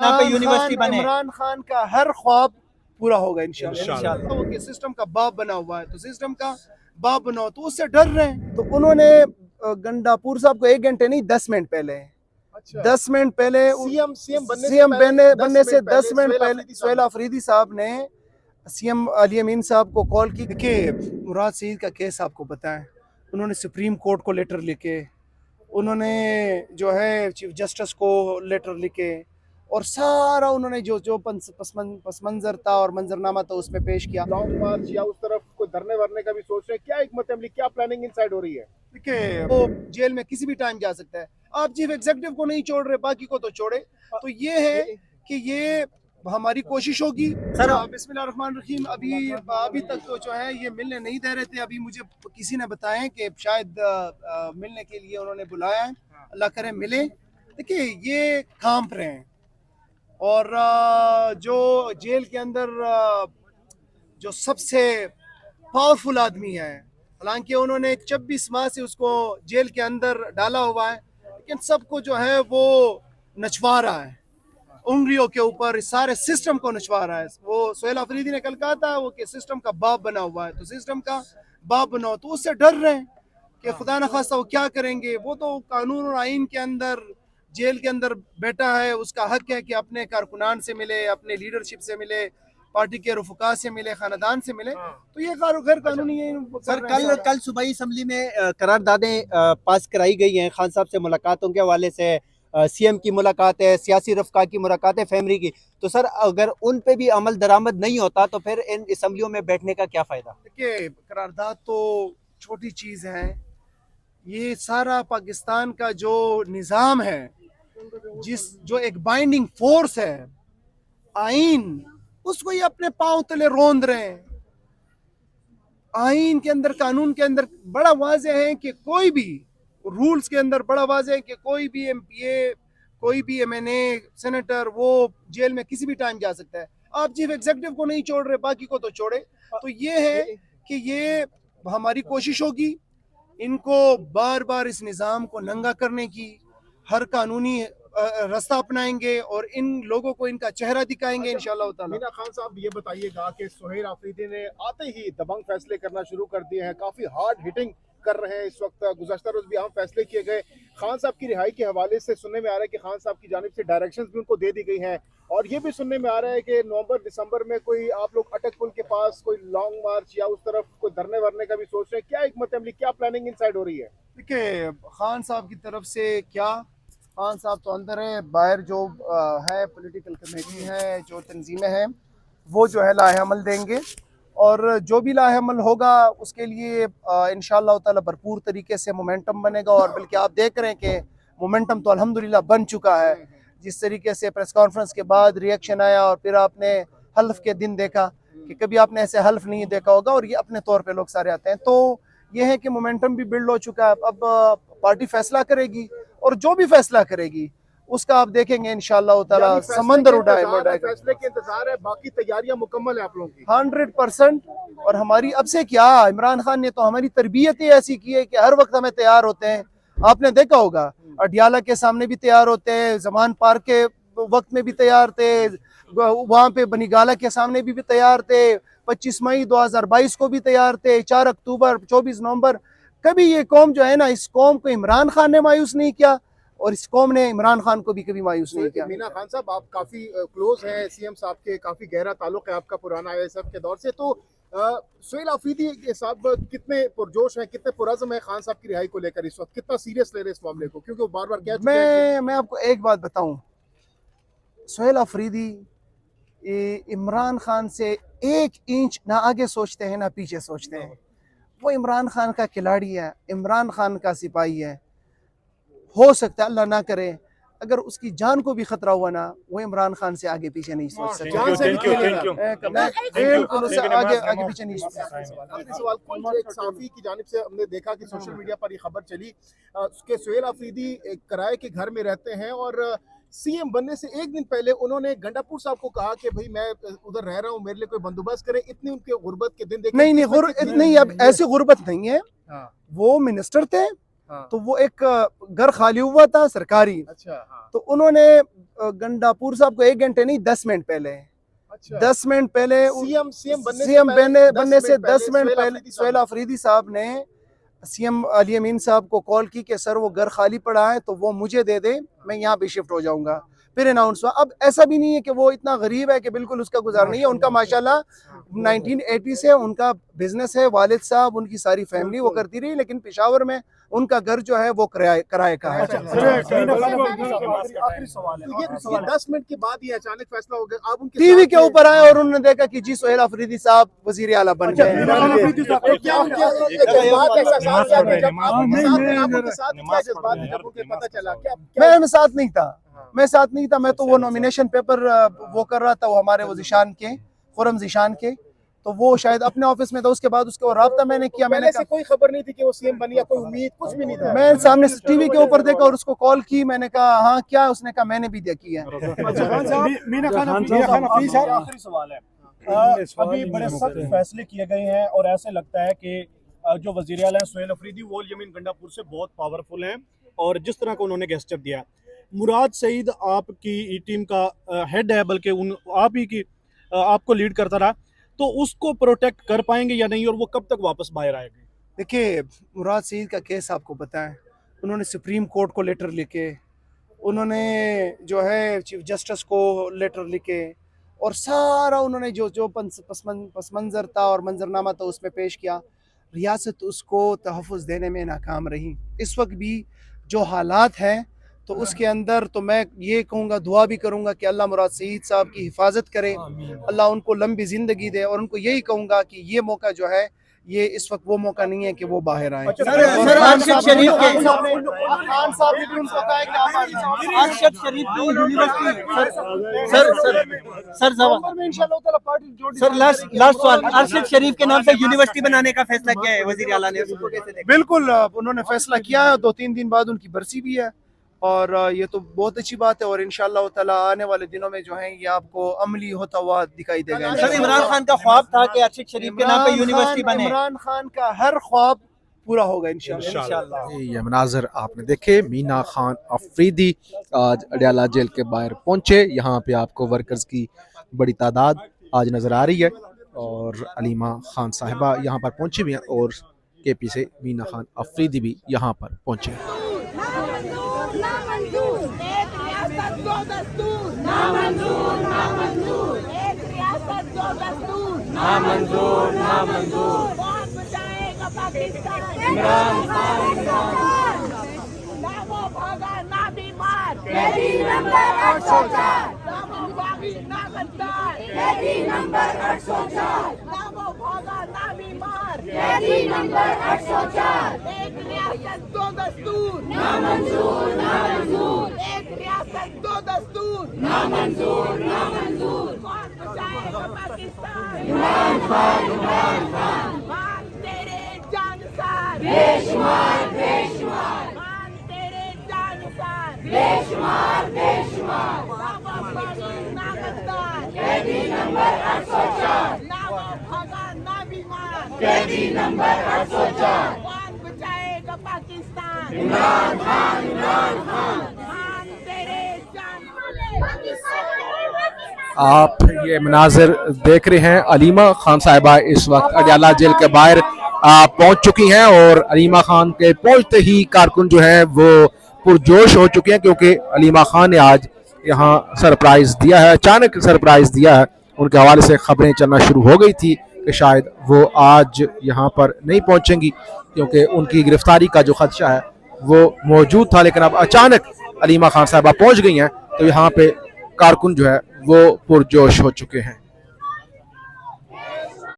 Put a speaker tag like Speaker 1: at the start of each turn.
Speaker 1: यहाँ पे यूनिवर्सिटी बने।
Speaker 2: इमरान खान का हर ख्वाब पूरा होगा इंशाल्लाह।
Speaker 1: इंशाल्लाह।
Speaker 2: वो सिस्टम का बाप बना हुआ है, तो सिस्टम का बाप बनाओ, तो उससे डर रहे हैं। तो उन्होंने गंडापुर साहब को 1 घंटे नहीं 10 मिनट पहले, 10 मिनट पहले
Speaker 3: सीएम
Speaker 2: बनने से 10 मिनट पहले सोहेल अफरीदी साहब ने सीएम अली अमीन साहब को कॉल की। देखिए मुराद सईद का केस आपको बताएं, उन्होंने सुप्रीम कोर्ट को लेटर लिखे, उन्होंने जो है चीफ जस्टिस को लेटर लिखे, और सारा उन्होंने जो जो पस मंजर था और मंजरनामा था उसमें पेश किया।
Speaker 3: लॉन्ग मार्च या उस तरफ कोई धरने वरने का भी सोच रहे हैं क्या? हिकमत अमली क्या प्लानिंग इनसाइड हो रही है?
Speaker 2: देखिए वो जेल में किसी भी टाइम जा सकता है। आप चीफ एग्जीक्यूटिव को नहीं छोड़ रहे, बाकी को तो छोड़े। तो ये है कि ये हमारी कोशिश होगी सर। बिस्मिल्लाहिर्रहमानिर्रहीम। अभी तक तो जो है ये मिलने नहीं दे रहे थे। अभी मुझे किसी ने बताया कि शायद मिलने के लिए उन्होंने बुलाया है, अल्लाह करे मिले। देखिए ये कांप रहे हैं, और जो जेल के अंदर जो सबसे पावरफुल आदमी है, हालांकि उन्होंने 26 माह से उसको जेल के अंदर डाला हुआ है, लेकिन सबको जो है वो नचवा रहा है, उंगलियों के ऊपर सारे सिस्टम को नचवा रहा है। वो सोहेल अफरीदी ने कल कहा था वो कि सिस्टम का बाप बना हुआ है, तो सिस्टम का बाप बनाओ, तो उससे डर रहे हैं कि खुदा न खास्ता वो क्या करेंगे। वो तो कानून और आइन के अंदर जेल के अंदर बैठा है, उसका हक है कि अपने कारकुनान से मिले, अपने लीडरशिप से मिले, पार्टी के रुफका से मिले, खानदान से मिले। तो ये गैर कानूनी है
Speaker 1: सर। कल सूबाई असम्बली में करारदादें पास कराई गई हैं खान साहब से मुलाकातों के हवाले से। सीएम की मुलाकात है, सियासी रफ़का की मुलाकात है, फैमिली की। तो सर अगर उन पे भी अमल दरामद नहीं होता तो फिर इन असम्बलियों में बैठने का क्या फ़ायदा?
Speaker 2: देखिए करारदाद तो छोटी चीज़ है, ये सारा पाकिस्तान का जो निज़ाम है, जो एक बाइंडिंग फोर्स है आइन, उसको ये अपने पांव तले रोंद रहे हैं। आइन के अंदर, कानून के अंदर बड़ा वाज़ेह है कि कोई भी रूल्स के अंदर बड़ा वाज़ेह है कि कोई भी एमपीए, कोई भी एमएनए, सेनेटर वो जेल में किसी भी टाइम जा सकता है। आप चीफ एग्जीक्यूटिव को नहीं छोड़ रहे, बाकी को तो छोड़े। तो ये है कि ये हमारी कोशिश होगी इनको बार बार इस निज़ाम को नंगा करने की। हर कानूनी रास्ता अपनाएंगे और इन लोगों को इनका चेहरा दिखाएंगे इंशाअल्लाह ताला।
Speaker 3: मीना खान साहब ये बताइएगा कि सोहेल अफरीदी ने आते ही दबंग फैसले करना शुरू कर दिए हैं, काफी हार्ड हिटिंग कर रहे हैं इस वक्त। गुज़श्ता रोज भी अहम फैसले किए गए। खान साहब की रिहाई के हवाले से सुनने में आ रहा है कि खान साहब की जानिब से डायरेक्शंस भी उनको दे दी गई हैं, और ये भी सुनने में आ रहा है कि नवंबर दिसंबर में कोई आप लोग अटक पुल के पास कोई लॉन्ग मार्च या उस तरफ कोई धरने वरने का भी सोच रहे हैं क्या? हिकमत अमली क्या प्लानिंग इनसाइड हो रही है?
Speaker 2: देखिए खान साहब की तरफ से क्या, खान साहब तो अंदर है, बाहर जो है पॉलिटिकल कमेटी है, जो तंजीमें हैं, वो जो है लाहेअमल देंगे, और जो भी लाहेअमल होगा उसके लिए इंशाअल्लाह ताला भरपूर तरीके से मोमेंटम बनेगा। और बल्कि आप देख रहे हैं कि मोमेंटम तो अल्हम्दुलिल्लाह बन चुका है। जिस तरीके से प्रेस कॉन्फ्रेंस के बाद रिएक्शन आया, और फिर आपने हल्फ के दिन देखा कि कभी आपने ऐसे हल्फ नहीं देखा होगा, और ये अपने तौर पे लोग सारे आते हैं। तो ये है कि मोमेंटम भी बिल्ड हो चुका है। अब पार्टी फैसला करेगी, और जो भी फैसला करेगी उसका आप देखेंगे इंशाअल्लाह ताला समंदर उड़ाए।
Speaker 3: फैसले के इंतजार है, बाकी तैयारियां मुकम्मल है आप लोगों की
Speaker 2: 100%। और हमारी अब से क्या, इमरान खान ने तो हमारी तरबियत ही ऐसी की है कि हर वक्त हमें तैयार होते हैं। आपने देखा होगा अडियाला के सामने भी तैयार होते हैं, जमान पार्क के वक्त में भी तैयार थे, वहाँ पे बनीगाला के सामने भी तैयार थे, 25 मई 2022 को भी तैयार थे, 4 अक्टूबर, 24 नवंबर। कभी ये कौम जो है ना, इस कौम को इमरान खान ने मायूस नहीं किया, और इस कौम ने इमरान खान को भी कभी मायूस नहीं किया।
Speaker 3: मीना खान साहब आप काफी क्लोज हैं सीएम साहब के, काफी गहरा ताल्लुक है आपका पुराना आईएसएफ के दौर से। तो सोहेल अफरीदी के साहब कितने पुरजोश हैं, कितने पुरज़्म हैं खान साहब की रिहाई को लेकर इस वक्त? कितना सीरियस ले रहे हैं इस मामले को, क्योंकि वो बार बार कह चुके हैं?
Speaker 2: मैं आपको एक बात बताऊं, सोहेल अफरीदी इमरान खान से 1 इंच ना आगे सोचते हैं ना पीछे सोचते हैं। वो इमरान खान का खिलाड़ी है, इमरान खान का सिपाही है। हो सकता है अल्लाह ना करे अगर उसकी जान को भी खतरा हुआ ना, वो इमरान खान से आगे पीछे नहीं सोच सकता।
Speaker 3: जान से
Speaker 2: बिल्कुल उससे आगे पीछे नहीं सोच सकता।
Speaker 3: आखिरी सवाल, एक साफी की जानिब से हमने देखा कि सोशल मीडिया पर ये खबर चली कि सोहेल अफरीदी एक किराए के घर में रहते हैं, और सीएम बनने से एक दिन पहले उन्होंने गंडापुर साहब को कहा कि भाई मैं उधर रह रहा हूँ, मेरे लिए कोई बंदोबस्त करे। इतनी उनके गुर्बत के दिन देखे
Speaker 2: नहीं, अब ऐसी गुर्बत नहीं है। वो मिनिस्टर थे, तो वो एक घर खाली हुआ था सरकारी,
Speaker 3: अच्छा हाँ
Speaker 2: तो उन्होंने गंडापुर साहब को 1 घंटे नहीं 10 मिनट पहले,
Speaker 3: अच्छा
Speaker 2: 10 मिनट पहले
Speaker 3: सीएम
Speaker 2: बनने से 10 मिनट पहले सुहेल अफरीदी साहब ने सीएम अली अमीन साहब को कॉल की कि सर वो घर खाली पड़ा है तो वो मुझे दे दे, मैं यहाँ पे शिफ्ट हो जाऊंगा। फिर अनाउंस हुआ। अब ऐसा भी नहीं है कि वो इतना गरीब है कि बिल्कुल उसका गुजार नहीं है, उनका माशाल्लाह 1980 से उनका बिजनेस है, वालिद साहब उनकी सारी फैमिली वो करती रही, लेकिन पेशावर में उनका घर जो है वो किराए का है।
Speaker 3: आखिरी सवाल है, ये 10 मिनट के बाद ये अचानक फैसला हो गया, आप उनके
Speaker 2: टीवी के ऊपर आए और उन्होंने देखा कि जी सुहेल अफरीदी साहब वजीर आला बन गए। मैं साथ नहीं था, मैं तो वो नॉमिनेशन पेपर वो कर रहा था, वो हमारे वो जिशान के, खुरम जिशान के, तो वो शायद अपने ऑफिस में था। उसके बाद उसके राब्ता मैंने किया, मैंने कहा
Speaker 3: कोई खबर नहीं थी कि वो सीएम बनी या कोई उम्मीद कुछ भी नहीं था।
Speaker 2: मैं सामने टीवी के ऊपर देखा और उसको कॉल की, मैंने कहा हाँ क्या, उसने कहा मैंने भी देखी है।
Speaker 4: मीना खान आखिरी सवाल है, अभी बड़े सख्त फैसले किए गए हैं और ऐसे लगता है कि जो वजीर आला सुहेल अफरीदी वो यमीन गंडापुर से बहुत पावरफुल हैं, और जिस तरह का उन्होंने गेस्चर दिया, मुराद सईद आपकी टीम का हेड है, बल्कि आप ही की आपको लीड करता रहा, तो उसको प्रोटेक्ट कर पाएंगे या नहीं, और वो कब तक वापस बाहर आएगी?
Speaker 2: देखिए मुराद सईद का केस आपको पता है, उन्होंने सुप्रीम कोर्ट को लेटर लिखे, उन्होंने जो है चीफ जस्टिस को लेटर लिखे, और सारा उन्होंने जो पस मंज़र था और मंजरनामा था उसमें पेश किया। रियासत उसको तहफ़्फ़ुज़ देने में नाकाम रही। इस वक्त भी जो हालात हैं तो उसके अंदर तो मैं ये कहूँगा, दुआ भी करूँगा कि अल्लाह मुराद सईद साहब की हिफाजत करे, अल्लाह उनको लंबी ज़िंदगी दे, और उनको यही कहूँगा कि ये मौका जो है ये इस वक्त वो मौका नहीं है कि वो बाहर आए।
Speaker 1: सर अरशद शरीफ के
Speaker 2: खान साहब ने भी उनको कहा है कि आप
Speaker 1: अरशद शरीफ की यूनिवर्सिटी सर लास्ट सवाल, अरशद शरीफ के नाम से यूनिवर्सिटी बनाने का फैसला किया है वजीर आला ने, उसको कैसे देखते हैं?
Speaker 2: बिल्कुल उन्होंने फैसला किया है, 2-3 दिन बाद उनकी बरसी भी है, और ये तो बहुत अच्छी बात है, और इंशाअल्लाह ताला आने वाले दिनों में जो है ये आपको अमली होता हुआ दिखाई देगा।
Speaker 1: सर इमरान खान का ख्वाब था कि अरशद शरीफ के नाम पे यूनिवर्सिटी बने,
Speaker 2: इमरान खान का हर ख्वाब पूरा होगा इंशाअल्लाह।
Speaker 5: ये मनाजर आपने देखे, मीना खान अफरीदी आज अडयाला जेल के बाहर पहुंचे। यहाँ पे आपको वर्कर्स की बड़ी तादाद आज नजर आ रही है, और अलीमा खान साहिबा यहाँ पर पहुंची भी हैं, और केपी से मीना खान अफरीदी भी यहाँ पर पहुंचे।
Speaker 6: इमरान खान ना वो भागा ना बीमार, कैदी नंबर 804, ना वो बागी ना गद्दार, कैदी नंबर 804, ना वो भागा ना बीमार, कैदी नंबर 804, एक रियासत दो दस्तूर, ना मंजूर ना मंजूर, एक रियासत दो दस्तूर, ना मंजूर ना मंजूर, कौन बचाएगा पाकिस्तान? इमरान खान, इमरान खान, मान तेरे जानसार, बेशुमार बेशुमार, मान तेरे जानसार, बेशुमार बेशुमार, बाबा बागी ना गद्दार, कैदी नंबर 804, ना वो भागा ना बीमार, कैदी नंबर 804, कौन बचाएगा पाकिस्तान? इमरान खान, इमरान खान, मान तेरे जानसार।
Speaker 5: आप ये मनाजिर देख रहे हैं, अलीमा खान साहिबा इस वक्त अडयाला जेल के बाहर पहुंच चुकी हैं, और अलीमा खान के पहुंचते ही कारकुन जो है वो पुरजोश हो चुके हैं, क्योंकि अलीमा खान ने आज यहाँ सरप्राइज दिया है, अचानक सरप्राइज दिया है। उनके हवाले से खबरें चलना शुरू हो गई थी कि शायद वो आज यहाँ पर नहीं पहुँचेंगी, क्योंकि उनकी गिरफ्तारी का जो खदशा है वो मौजूद था, लेकिन अब अचानक अलीमा खान साहिबा पहुँच गई हैं, तो यहाँ पे कारकुन जो है वो पुरजोश हो चुके हैं।